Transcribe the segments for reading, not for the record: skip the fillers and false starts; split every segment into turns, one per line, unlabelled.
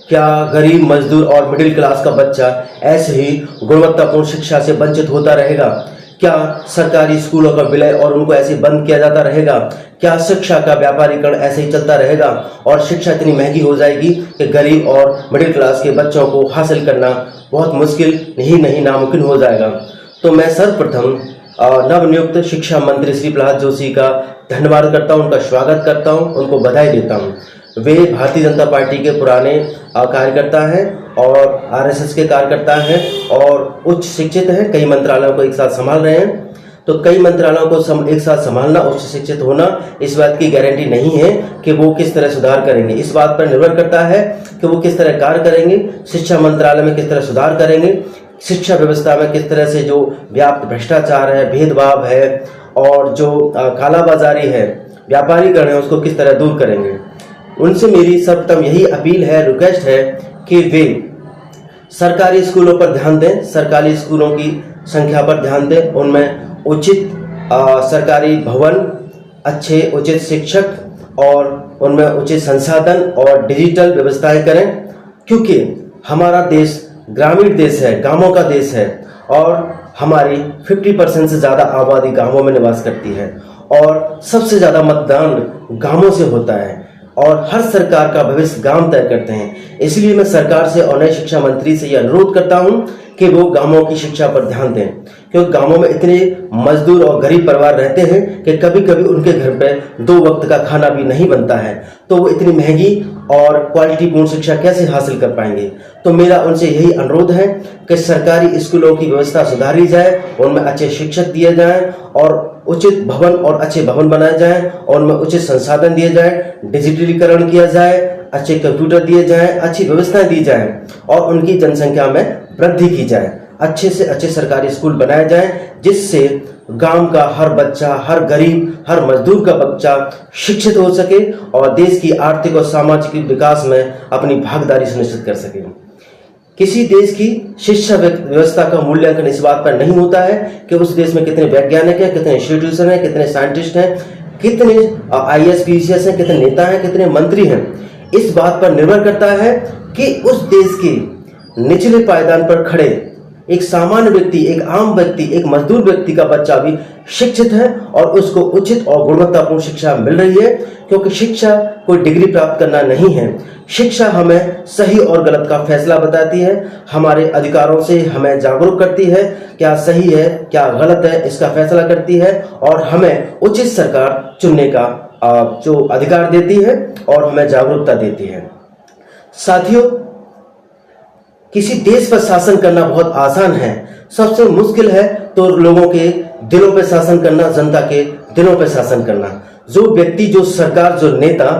क्या गरीब, मजदूर और मिडिल क्लास का बच्चा ऐसे ही गुणवत्तापूर्ण शिक्षा से वंचित होता रहेगा? क्या सरकारी स्कूलों का विलय और उनको ऐसे बंद किया जाता रहेगा? क्या शिक्षा का व्यापारीकरण ऐसे ही चलता रहेगा और शिक्षा इतनी महंगी हो जाएगी कि गरीब और मिडिल क्लास के बच्चों को हासिल करना बहुत मुश्किल नहीं नामुमकिन हो जाएगा? तो मैं सर्वप्रथम नवनियुक्त शिक्षा मंत्री श्री प्रहलाद जोशी का धन्यवाद करता हूं, उनका स्वागत करता हूं, उनको बधाई देता हूं। वे भारतीय जनता पार्टी के पुराने कार्यकर्ता हैं और आरएसएस के कार्यकर्ता हैं और उच्च शिक्षित हैं, कई मंत्रालयों को एक साथ संभाल रहे हैं। तो कई मंत्रालयों को एक साथ संभालना, उच्च शिक्षित होना, इस बात की गारंटी नहीं है कि वो किस तरह सुधार करेंगे। इस बात पर निर्भर करता है कि वो किस तरह कार्य करेंगे, शिक्षा मंत्रालय में किस तरह सुधार करेंगे, शिक्षा व्यवस्था में किस तरह से जो व्याप्त भ्रष्टाचार है, भेदभाव है और जो कालाबाजारी है, व्यापारीकरण है, उसको किस तरह दूर करेंगे। उनसे मेरी सर्वप्रथम यही अपील है, रिक्वेस्ट है कि वे सरकारी स्कूलों पर ध्यान दें, सरकारी स्कूलों की संख्या पर ध्यान दें, उनमें उचित सरकारी भवन, अच्छे उचित शिक्षक और उनमें उचित संसाधन और डिजिटल व्यवस्थाएं करें, क्योंकि हमारा देश ग्रामीण देश है, गांवों का देश है और हमारी 50% से ज़्यादा आबादी गांवों में निवास करती है और सबसे ज़्यादा मतदान गांवों से होता है और हर सरकार का भविष्य गांव तय करते हैं। इसलिए मैं सरकार से और नए शिक्षा मंत्री से यह अनुरोध करता हूं कि वो गांवों की शिक्षा पर ध्यान दें, क्योंकि गांवों में इतने मजदूर और गरीब परिवार रहते हैं कि कभी कभी उनके घर पे 2 वक्त का खाना भी नहीं बनता है, तो वो इतनी महंगी और क्वालिटीपूर्ण शिक्षा कैसे हासिल कर पाएंगे। तो मेरा उनसे यही अनुरोध है कि सरकारी स्कूलों की व्यवस्था सुधारी जाए, उनमें अच्छे शिक्षक दिए जाएं और उचित भवन और अच्छे भवन बनाए जाएं और उनमें उचित संसाधन दिए जाएं, डिजिटलीकरण किया जाए, अच्छे कंप्यूटर दिए जाएं, अच्छी व्यवस्थाएं दी जाएं और उनकी जनसंख्या में वृद्धि की जाए, अच्छे से अच्छे सरकारी स्कूल बनाए जाएं, जिससे गांव का हर बच्चा, हर गरीब, हर मजदूर का बच्चा शिक्षित हो सके और देश की आर्थिक और सामाजिक विकास में अपनी भागीदारी सुनिश्चित कर सके। किसी देश की शिक्षा व्यवस्था का मूल्यांकन इस बात पर नहीं होता है कि उस देश में कितने वैज्ञानिक हैं, कितने इंस्टीट्यूशन हैं, कितने साइंटिस्ट हैं, कितने IAS PCS हैं, कितने नेता हैं, कितने मंत्री हैं। इस बात पर निर्भर करता है कि उस देश के निचले पायदान पर खड़े एक सामान्य व्यक्ति, एक आम व्यक्ति, एक मजदूर व्यक्ति का बच्चा भी शिक्षित है और उसको उचित और गुणवत्तापूर्ण शिक्षा मिल रही है, क्योंकि शिक्षा कोई डिग्री प्राप्त करना नहीं है। शिक्षा हमें सही और गलत का फैसला बताती है, हमारे अधिकारों से हमें जागरूक करती है, क्या सही है क्या गलत है इसका फैसला करती है और हमें उचित सरकार चुनने का जो अधिकार देती है और हमें जागरूकता देती है। साथियों, किसी देश पर शासन करना बहुत आसान है, सबसे मुश्किल है तो लोगों के दिलों पर शासन करना, जनता के दिलों पर शासन करना। जो व्यक्ति, जो सरकार, जो नेता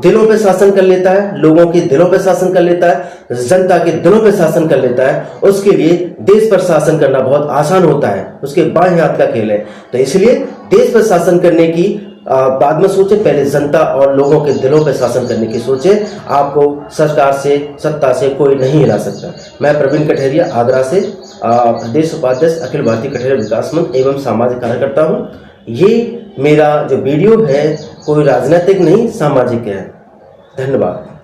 दिलों पे शासन कर लेता है, लोगों के दिलों पे शासन कर लेता है, जनता के दिलों पे शासन कर लेता है, उसके लिए देश पर शासन करना बहुत आसान होता है, उसके बाएं हाथ का खेल है। तो इसलिए देश पर शासन करने की बाद में सोचे, पहले जनता और लोगों के दिलों पर शासन करने की सोचे। आपको सरकार से, सत्ता से कोई नहीं हिला सकता। मैं प्रवीण कठेरिया आगरा से प्रदेश उपाध्यक्ष अखिल भारतीय कठेरिया विकास मंच एवं सामाजिक कार्यकर्ता हूँ। ये मेरा जो वीडियो है कोई राजनीतिक नहीं, सामाजिक है। धन्यवाद।